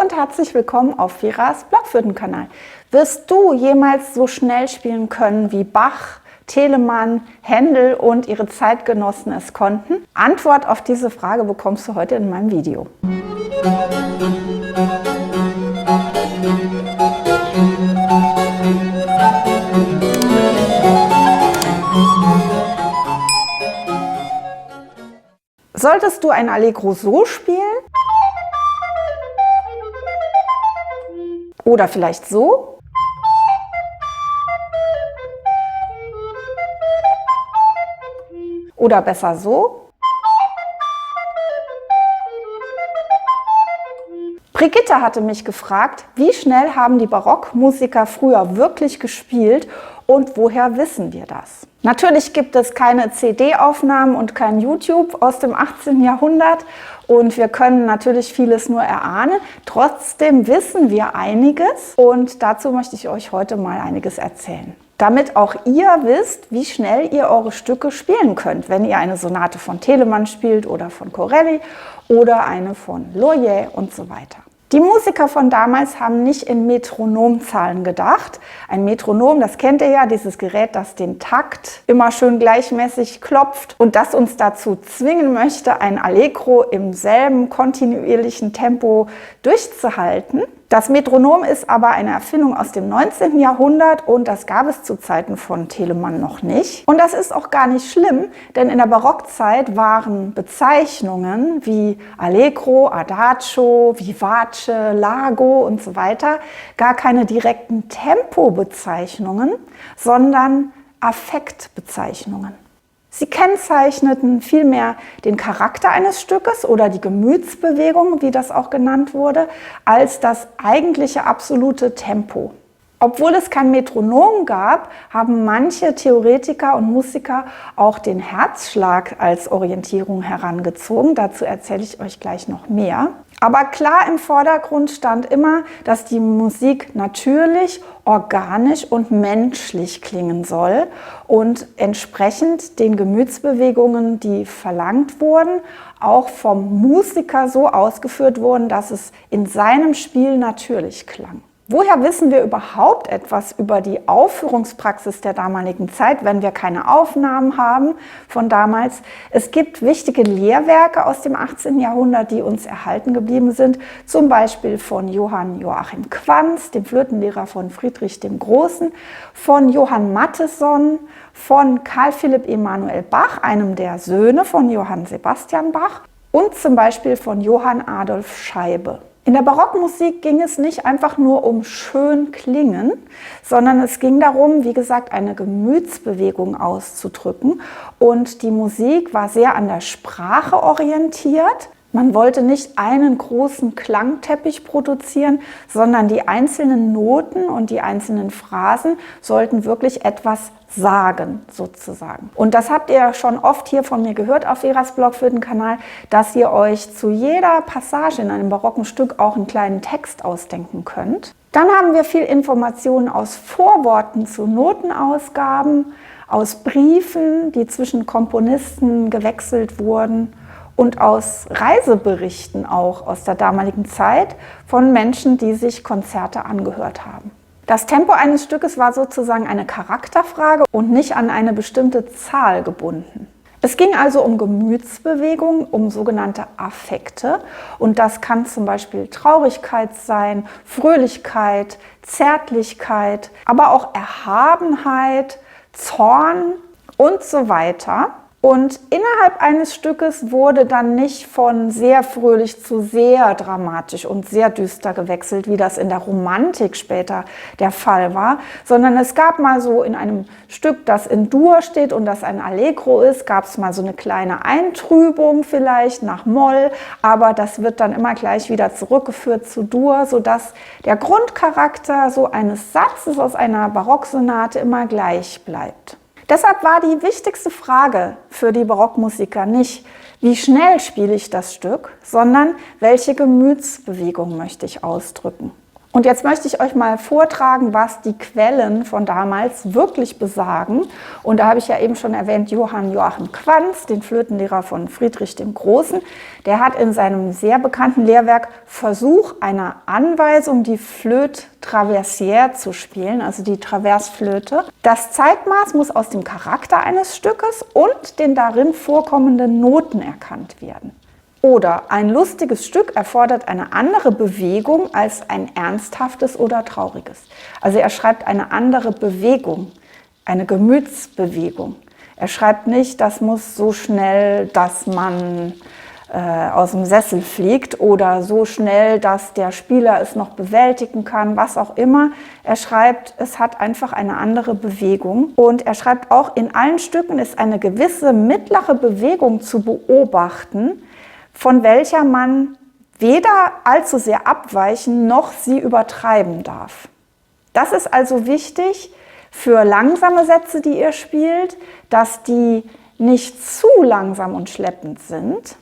und herzlich willkommen auf Veras Blockflötenkanal. Wirst du jemals so schnell spielen können wie Bach, Telemann, Händel und ihre Zeitgenossen es konnten? Antwort auf diese Frage bekommst du heute in meinem Video. Solltest du ein Allegro so spielen? Oder vielleicht so? Oder besser so? Brigitte hatte mich gefragt, wie schnell haben die Barockmusiker früher wirklich gespielt und woher wissen wir das? Natürlich gibt es keine CD-Aufnahmen und kein YouTube aus dem 18. Jahrhundert und wir können natürlich vieles nur erahnen. Trotzdem wissen wir einiges und dazu möchte ich euch heute mal einiges erzählen. Damit auch ihr wisst, wie schnell ihr eure Stücke spielen könnt, wenn ihr eine Sonate von Telemann spielt oder von Corelli oder eine von Loeillet und so weiter. Die Musiker von damals haben nicht in Metronomzahlen gedacht. Ein Metronom, das kennt ihr ja, dieses Gerät, das den Takt immer schön gleichmäßig klopft und das uns dazu zwingen möchte, ein Allegro im selben kontinuierlichen Tempo durchzuhalten. Das Metronom ist aber eine Erfindung aus dem 19. Jahrhundert und das gab es zu Zeiten von Telemann noch nicht. Und das ist auch gar nicht schlimm, denn in der Barockzeit waren Bezeichnungen wie Allegro, Adagio, Vivace, Largo und so weiter gar keine direkten Tempobezeichnungen, sondern Affektbezeichnungen. Sie kennzeichneten vielmehr den Charakter eines Stückes oder die Gemütsbewegung, wie das auch genannt wurde, als das eigentliche absolute Tempo. Obwohl es kein Metronom gab, haben manche Theoretiker und Musiker auch den Herzschlag als Orientierung herangezogen. Dazu erzähle ich euch gleich noch mehr. Aber klar im Vordergrund stand immer, dass die Musik natürlich, organisch und menschlich klingen soll und entsprechend den Gemütsbewegungen, die verlangt wurden, auch vom Musiker so ausgeführt wurden, dass es in seinem Spiel natürlich klang. Woher wissen wir überhaupt etwas über die Aufführungspraxis der damaligen Zeit, wenn wir keine Aufnahmen haben von damals? Es gibt wichtige Lehrwerke aus dem 18. Jahrhundert, die uns erhalten geblieben sind, zum Beispiel von Johann Joachim Quanz, dem Flötenlehrer von Friedrich dem Großen, von Johann Mattheson, von Carl Philipp Emanuel Bach, einem der Söhne von Johann Sebastian Bach, und zum Beispiel von Johann Adolf Scheibe. In der Barockmusik ging es nicht einfach nur um schön klingen, sondern es ging darum, wie gesagt, eine Gemütsbewegung auszudrücken. Und die Musik war sehr an der Sprache orientiert. Man wollte nicht einen großen Klangteppich produzieren, sondern die einzelnen Noten und die einzelnen Phrasen sollten wirklich etwas sagen, sozusagen. Und das habt ihr schon oft hier von mir gehört auf Veras Blockflötenkanal, dass ihr euch zu jeder Passage in einem barocken Stück auch einen kleinen Text ausdenken könnt. Dann haben wir viel Informationen aus Vorworten zu Notenausgaben, aus Briefen, die zwischen Komponisten gewechselt wurden, und aus Reiseberichten auch aus der damaligen Zeit von Menschen, die sich Konzerte angehört haben. Das Tempo eines Stückes war sozusagen eine Charakterfrage und nicht an eine bestimmte Zahl gebunden. Es ging also um Gemütsbewegungen, um sogenannte Affekte und das kann zum Beispiel Traurigkeit sein, Fröhlichkeit, Zärtlichkeit, aber auch Erhabenheit, Zorn und so weiter. Und innerhalb eines Stückes wurde dann nicht von sehr fröhlich zu sehr dramatisch und sehr düster gewechselt, wie das in der Romantik später der Fall war, sondern es gab mal so in einem Stück, das in Dur steht und das ein Allegro ist, gab es mal so eine kleine Eintrübung vielleicht nach Moll, aber das wird dann immer gleich wieder zurückgeführt zu Dur, sodass der Grundcharakter so eines Satzes aus einer Barocksonate immer gleich bleibt. Deshalb war die wichtigste Frage für die Barockmusiker nicht, wie schnell spiele ich das Stück, sondern welche Gemütsbewegung möchte ich ausdrücken. Und jetzt möchte ich euch mal vortragen, was die Quellen von damals wirklich besagen. Und da habe ich ja eben schon erwähnt, Johann Joachim Quanz, den Flötenlehrer von Friedrich dem Großen. Der hat in seinem sehr bekannten Lehrwerk Versuch einer Anweisung, die Flöte traversière zu spielen, also die Traversflöte. Das Zeitmaß muss aus dem Charakter eines Stückes und den darin vorkommenden Noten erkannt werden. Oder ein lustiges Stück erfordert eine andere Bewegung als ein ernsthaftes oder trauriges. Also er schreibt eine andere Bewegung, eine Gemütsbewegung. Er schreibt nicht, das muss so schnell, dass man aus dem Sessel fliegt oder so schnell, dass der Spieler es noch bewältigen kann, was auch immer. Er schreibt, es hat einfach eine andere Bewegung. Und er schreibt auch, in allen Stücken ist eine gewisse mittlere Bewegung zu beobachten, von welcher man weder allzu sehr abweichen noch sie übertreiben darf. Das ist also wichtig für langsame Sätze, die ihr spielt, dass die nicht zu langsam und schleppend sind,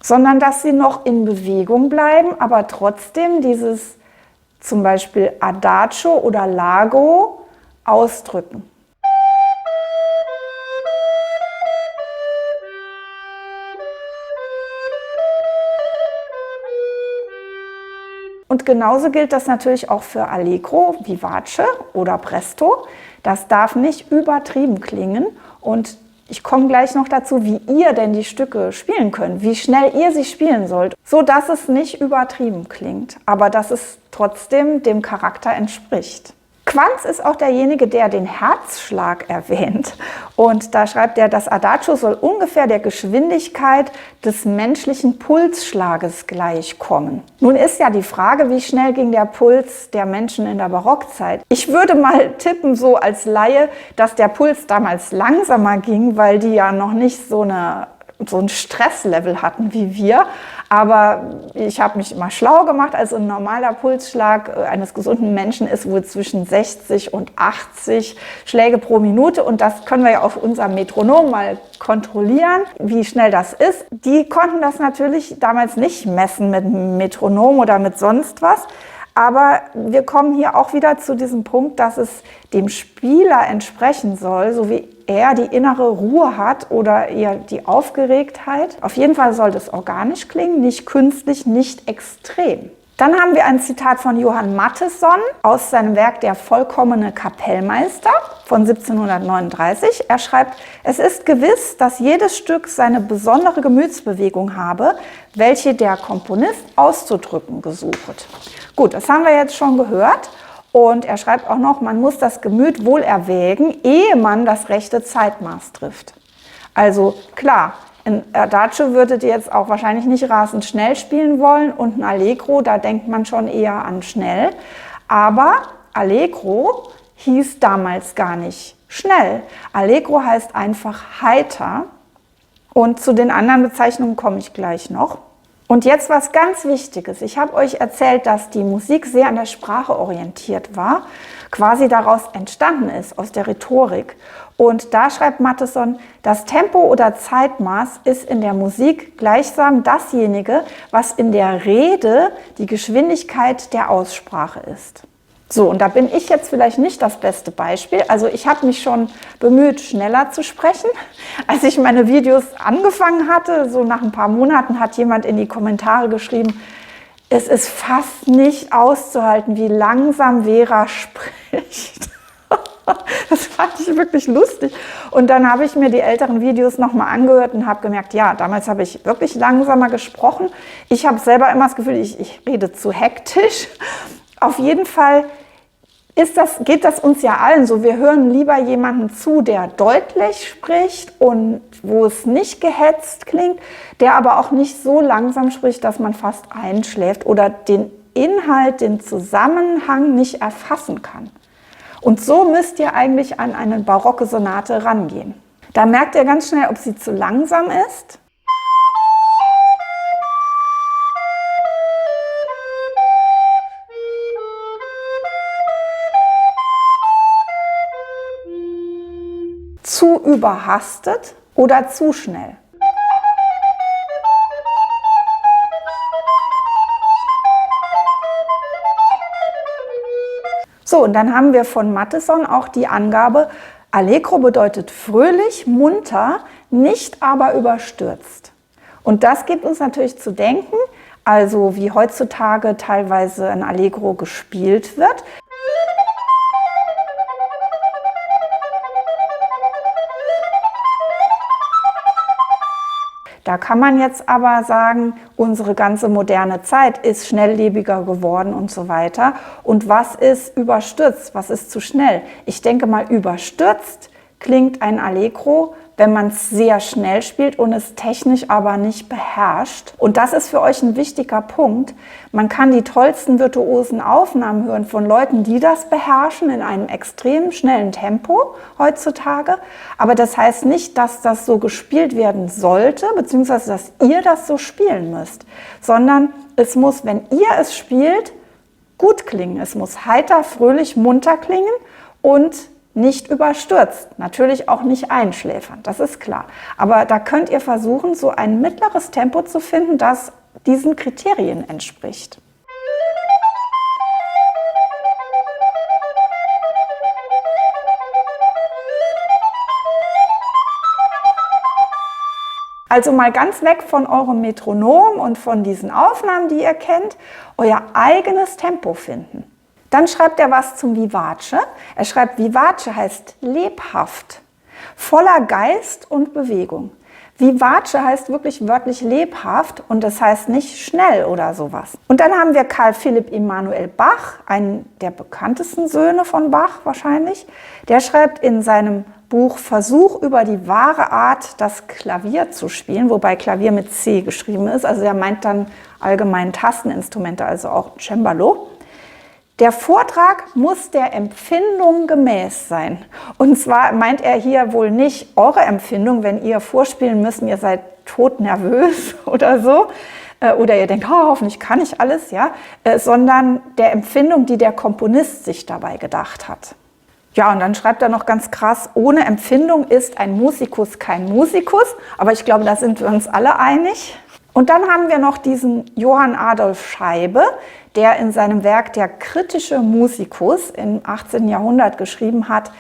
sondern dass sie noch in Bewegung bleiben, aber trotzdem dieses zum Beispiel Adagio oder Largo ausdrücken. Und genauso gilt das natürlich auch für Allegro, Vivace oder Presto. Das darf nicht übertrieben klingen. Und ich komme gleich noch dazu, wie ihr denn die Stücke spielen könnt, wie schnell ihr sie spielen sollt, so dass es nicht übertrieben klingt, aber dass es trotzdem dem Charakter entspricht. Quanz ist auch derjenige, der den Herzschlag erwähnt. Und da schreibt er, das Adagio soll ungefähr der Geschwindigkeit des menschlichen Pulsschlages gleichkommen. Nun ist ja die Frage, wie schnell ging der Puls der Menschen in der Barockzeit? Ich würde mal tippen, so als Laie, dass der Puls damals langsamer ging, weil die ja noch nicht so ein Stresslevel hatten wie wir. Aber ich habe mich immer schlau gemacht. Also ein normaler Pulsschlag eines gesunden Menschen ist wohl zwischen 60 und 80 Schläge pro Minute. Und das können wir ja auf unserem Metronom mal kontrollieren, wie schnell das ist. Die konnten das natürlich damals nicht messen mit einem Metronom oder mit sonst was. Aber wir kommen hier auch wieder zu diesem Punkt, dass es dem Spieler entsprechen soll, so wie er die innere Ruhe hat oder eher die Aufgeregtheit. Auf jeden Fall soll das organisch klingen, nicht künstlich, nicht extrem. Dann haben wir ein Zitat von Johann Mattheson aus seinem Werk Der vollkommene Kapellmeister von 1739. Er schreibt, es ist gewiss, dass jedes Stück seine besondere Gemütsbewegung habe, welche der Komponist auszudrücken gesucht. Gut, das haben wir jetzt schon gehört. Und er schreibt auch noch, man muss das Gemüt wohl erwägen, ehe man das rechte Zeitmaß trifft. Also klar, ein Adagio würdet ihr jetzt auch wahrscheinlich nicht rasend schnell spielen wollen und ein Allegro, da denkt man schon eher an schnell. Aber Allegro hieß damals gar nicht schnell. Allegro heißt einfach heiter. Und zu den anderen Bezeichnungen komme ich gleich noch. Und jetzt was ganz Wichtiges. Ich habe euch erzählt, dass die Musik sehr an der Sprache orientiert war, quasi daraus entstanden ist, aus der Rhetorik. Und da schreibt Mattheson, das Tempo oder Zeitmaß ist in der Musik gleichsam dasjenige, was in der Rede die Geschwindigkeit der Aussprache ist. So, und da bin ich jetzt vielleicht nicht das beste Beispiel. Also ich habe mich schon bemüht, schneller zu sprechen. Als ich meine Videos angefangen hatte, so nach ein paar Monaten, hat jemand in die Kommentare geschrieben, es ist fast nicht auszuhalten, wie langsam Vera spricht. Das fand ich wirklich lustig. Und dann habe ich mir die älteren Videos nochmal angehört und habe gemerkt, ja, damals habe ich wirklich langsamer gesprochen. Ich habe selber immer das Gefühl, ich rede zu hektisch. Auf jeden Fall geht das uns ja allen so. Wir hören lieber jemanden zu, der deutlich spricht und wo es nicht gehetzt klingt, der aber auch nicht so langsam spricht, dass man fast einschläft oder den Inhalt, den Zusammenhang nicht erfassen kann. Und so müsst ihr eigentlich an eine barocke Sonate rangehen. Da merkt ihr ganz schnell, ob sie zu langsam ist. Zu überhastet oder zu schnell? So, und dann haben wir von Matteson auch die Angabe, Allegro bedeutet fröhlich, munter, nicht aber überstürzt. Und das gibt uns natürlich zu denken, also wie heutzutage teilweise ein Allegro gespielt wird. Da kann man jetzt aber sagen, unsere ganze moderne Zeit ist schnelllebiger geworden und so weiter. Und was ist überstürzt? Was ist zu schnell? Ich denke mal, überstürzt klingt ein Allegro, wenn man es sehr schnell spielt und es technisch aber nicht beherrscht. Und das ist für euch ein wichtiger Punkt. Man kann die tollsten virtuosen Aufnahmen hören von Leuten, die das beherrschen in einem extrem schnellen Tempo heutzutage. Aber das heißt nicht, dass das so gespielt werden sollte, beziehungsweise dass ihr das so spielen müsst, sondern es muss, wenn ihr es spielt, gut klingen. Es muss heiter, fröhlich, munter klingen und nicht überstürzt, natürlich auch nicht einschläfernd, das ist klar. Aber da könnt ihr versuchen, so ein mittleres Tempo zu finden, das diesen Kriterien entspricht. Also mal ganz weg von eurem Metronom und von diesen Aufnahmen, die ihr kennt, euer eigenes Tempo finden. Dann schreibt er was zum Vivace. Er schreibt, Vivace heißt lebhaft, voller Geist und Bewegung. Vivace heißt wirklich wörtlich lebhaft und das heißt nicht schnell oder sowas. Und dann haben wir Carl Philipp Emanuel Bach, einen der bekanntesten Söhne von Bach wahrscheinlich. Der schreibt in seinem Buch Versuch über die wahre Art, das Klavier zu spielen, wobei Klavier mit C geschrieben ist. Also er meint dann allgemein Tasteninstrumente, also auch Cembalo. Der Vortrag muss der Empfindung gemäß sein. Und zwar meint er hier wohl nicht eure Empfindung, wenn ihr vorspielen müsst, ihr seid todnervös oder so, oder ihr denkt, oh, hoffentlich kann ich alles, ja, sondern der Empfindung, die der Komponist sich dabei gedacht hat. Ja, und dann schreibt er noch ganz krass, ohne Empfindung ist ein Musikus kein Musikus, aber ich glaube, da sind wir uns alle einig. Und dann haben wir noch diesen Johann Adolf Scheibe, der in seinem Werk Der kritische Musikus im 18. Jahrhundert geschrieben hat,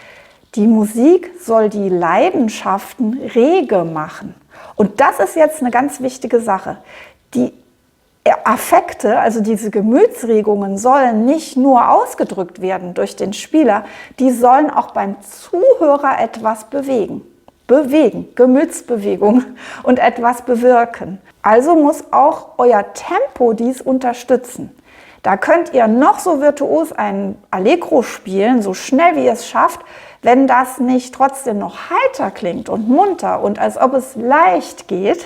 die Musik soll die Leidenschaften rege machen. Und das ist jetzt eine ganz wichtige Sache. Die Affekte, also diese Gemütsregungen, sollen nicht nur ausgedrückt werden durch den Spieler, die sollen auch beim Zuhörer etwas bewegen. Gemütsbewegung und etwas bewirken. Also muss auch euer Tempo dies unterstützen. Da könnt ihr noch so virtuos ein Allegro spielen, so schnell wie ihr es schafft, wenn das nicht trotzdem noch heiter klingt und munter und als ob es leicht geht,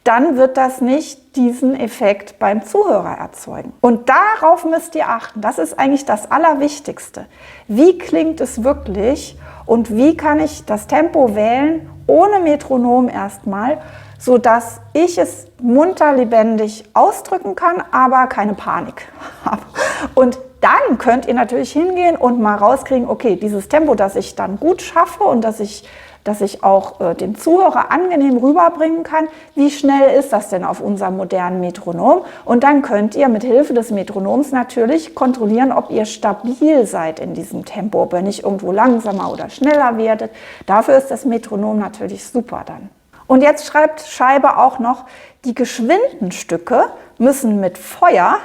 dann wird das nicht diesen Effekt beim Zuhörer erzeugen. Und darauf müsst ihr achten. Das ist eigentlich das Allerwichtigste. Wie klingt es wirklich und wie kann ich das Tempo wählen, ohne Metronom erstmal, sodass ich es munter, lebendig ausdrücken kann, aber keine Panik habe. Und dann könnt ihr natürlich hingehen und mal rauskriegen, okay, dieses Tempo, das ich dann gut schaffe und dass ich auch den Zuhörer angenehm rüberbringen kann, wie schnell ist das denn auf unserem modernen Metronom? Und dann könnt ihr mit Hilfe des Metronoms natürlich kontrollieren, ob ihr stabil seid in diesem Tempo, ob ihr nicht irgendwo langsamer oder schneller werdet. Dafür ist das Metronom natürlich super dann. Und jetzt schreibt Scheibe auch noch, die geschwinden Stücke müssen mit Feuer,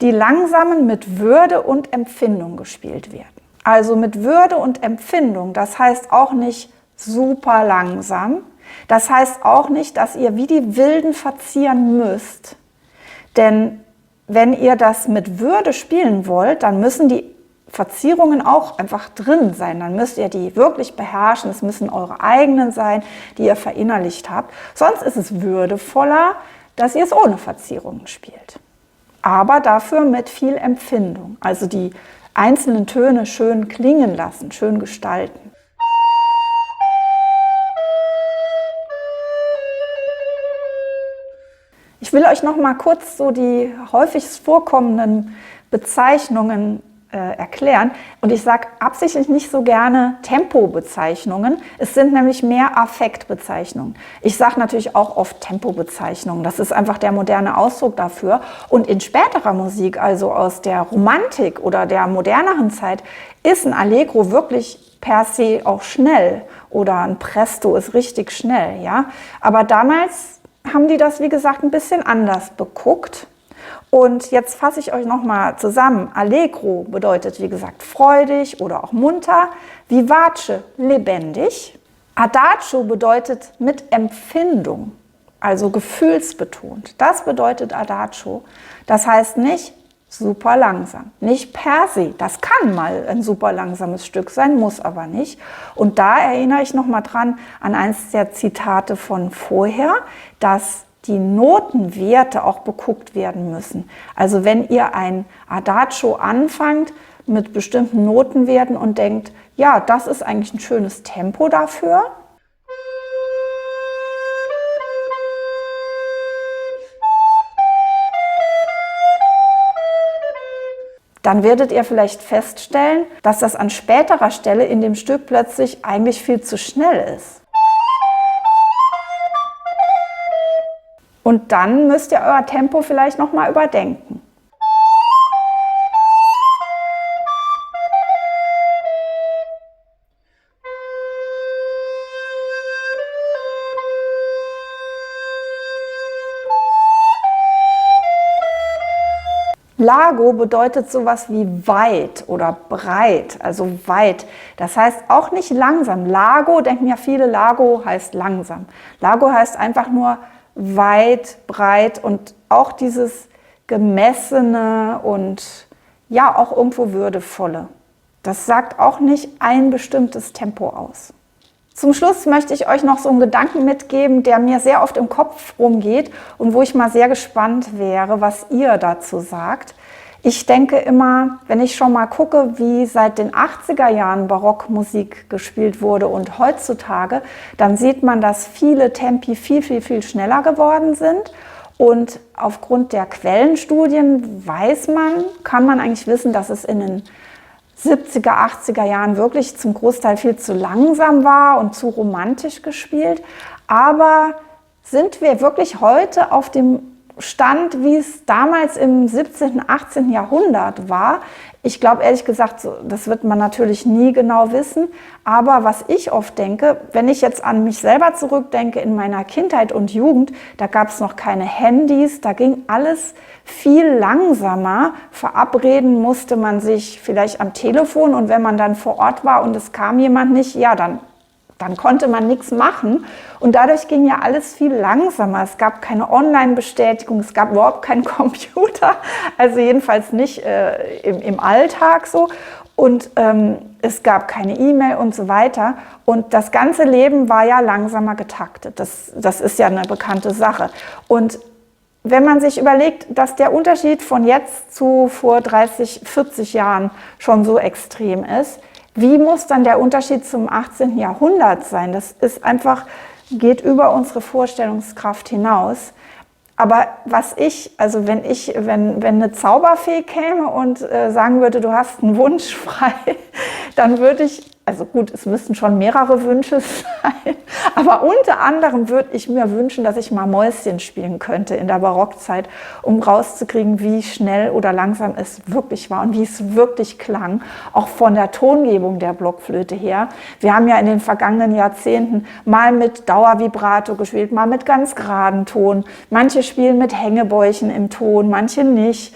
die langsamen mit Würde und Empfindung gespielt werden. Also mit Würde und Empfindung, das heißt auch nicht super langsam, das heißt auch nicht, dass ihr wie die Wilden verzieren müsst. Denn wenn ihr das mit Würde spielen wollt, dann müssen die Verzierungen auch einfach drin sein. Dann müsst ihr die wirklich beherrschen. Es müssen eure eigenen sein, die ihr verinnerlicht habt. Sonst ist es würdevoller, dass ihr es ohne Verzierungen spielt. Aber dafür mit viel Empfindung. Also die einzelnen Töne schön klingen lassen, schön gestalten. Ich will euch noch mal kurz so die häufigst vorkommenden Bezeichnungen erklären. Und ich sage absichtlich nicht so gerne Tempobezeichnungen. Es sind nämlich mehr Affektbezeichnungen. Ich sage natürlich auch oft Tempobezeichnungen. Das ist einfach der moderne Ausdruck dafür. Und in späterer Musik, also aus der Romantik oder der moderneren Zeit, ist ein Allegro wirklich per se auch schnell. Oder ein Presto ist richtig schnell. Ja? Aber damals haben die das, wie gesagt, ein bisschen anders beguckt. Und jetzt fasse ich euch nochmal zusammen. Allegro bedeutet, wie gesagt, freudig oder auch munter. Vivace, lebendig. Adagio bedeutet mit Empfindung, also gefühlsbetont. Das bedeutet Adagio. Das heißt nicht super langsam, nicht per se. Das kann mal ein super langsames Stück sein, muss aber nicht. Und da erinnere ich nochmal dran an eines der Zitate von vorher, dass die Notenwerte auch beguckt werden müssen. Also wenn ihr ein Adagio anfangt mit bestimmten Notenwerten und denkt, ja, das ist eigentlich ein schönes Tempo dafür, dann werdet ihr vielleicht feststellen, dass das an späterer Stelle in dem Stück plötzlich eigentlich viel zu schnell ist. Und dann müsst ihr euer Tempo vielleicht nochmal überdenken. Largo bedeutet sowas wie weit oder breit, also weit. Das heißt auch nicht langsam. Largo, denken ja viele, Largo heißt langsam. Largo heißt einfach nur weit, breit und auch dieses gemessene und ja auch irgendwo würdevolle. Das sagt auch nicht ein bestimmtes Tempo aus. Zum Schluss möchte ich euch noch so einen Gedanken mitgeben, der mir sehr oft im Kopf rumgeht und wo ich mal sehr gespannt wäre, was ihr dazu sagt. Ich denke immer, wenn ich schon mal gucke, wie seit den 80er Jahren Barockmusik gespielt wurde und heutzutage, dann sieht man, dass viele Tempi viel, viel, viel schneller geworden sind. Und aufgrund der Quellenstudien kann man eigentlich wissen, dass es in den 70er, 80er Jahren wirklich zum Großteil viel zu langsam war und zu romantisch gespielt. Aber sind wir wirklich heute auf dem Stand, wie es damals im 17., 18. Jahrhundert war? Ich glaube ehrlich gesagt, das wird man natürlich nie genau wissen. Aber was ich oft denke, wenn ich jetzt an mich selber zurückdenke in meiner Kindheit und Jugend, da gab es noch keine Handys, da ging alles viel langsamer. Verabreden musste man sich vielleicht am Telefon und wenn man dann vor Ort war und es kam jemand nicht, ja, dann konnte man nichts machen. Und dadurch ging ja alles viel langsamer. Es gab keine Online-Bestätigung, es gab überhaupt keinen Computer, also jedenfalls nicht im Alltag so. Und es gab keine E-Mail und so weiter. Und das ganze Leben war ja langsamer getaktet. Das ist ja eine bekannte Sache. Und wenn man sich überlegt, dass der Unterschied von jetzt zu vor 30, 40 Jahren schon so extrem ist, wie muss dann der Unterschied zum 18. Jahrhundert sein? Das ist einfach, geht über unsere Vorstellungskraft hinaus. Aber wenn eine Zauberfee käme und sagen würde, du hast einen Wunsch frei, dann würde ich, also gut, es müssten schon mehrere Wünsche sein, aber unter anderem würde ich mir wünschen, dass ich mal Mäuschen spielen könnte in der Barockzeit, um rauszukriegen, wie schnell oder langsam es wirklich war und wie es wirklich klang, auch von der Tongebung der Blockflöte her. Wir haben ja in den vergangenen Jahrzehnten mal mit Dauervibrato gespielt, mal mit ganz geraden Ton. Manche spielen mit Hängebäuchen im Ton, manche nicht.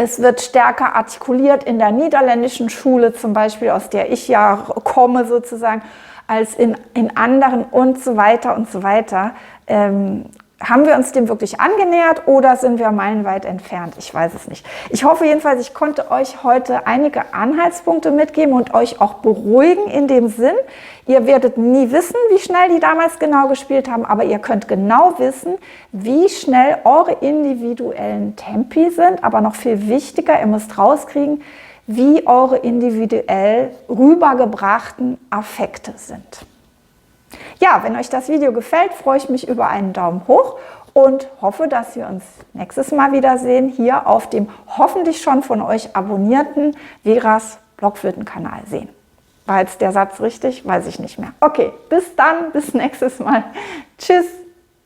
Es wird stärker artikuliert in der niederländischen Schule, zum Beispiel, aus der ich ja komme sozusagen, als in anderen und so weiter und so weiter. Haben wir uns dem wirklich angenähert oder sind wir meilenweit entfernt? Ich weiß es nicht. Ich hoffe jedenfalls, ich konnte euch heute einige Anhaltspunkte mitgeben und euch auch beruhigen in dem Sinn. Ihr werdet nie wissen, wie schnell die damals genau gespielt haben, aber ihr könnt genau wissen, wie schnell eure individuellen Tempi sind. Aber noch viel wichtiger, ihr müsst rauskriegen, wie eure individuell rübergebrachten Affekte sind. Ja, wenn euch das Video gefällt, freue ich mich über einen Daumen hoch und hoffe, dass wir uns nächstes Mal wiedersehen, hier auf dem hoffentlich schon von euch abonnierten Veras Blockflöten-Kanal sehen. War jetzt der Satz richtig? Weiß ich nicht mehr. Okay, bis dann, bis nächstes Mal. Tschüss.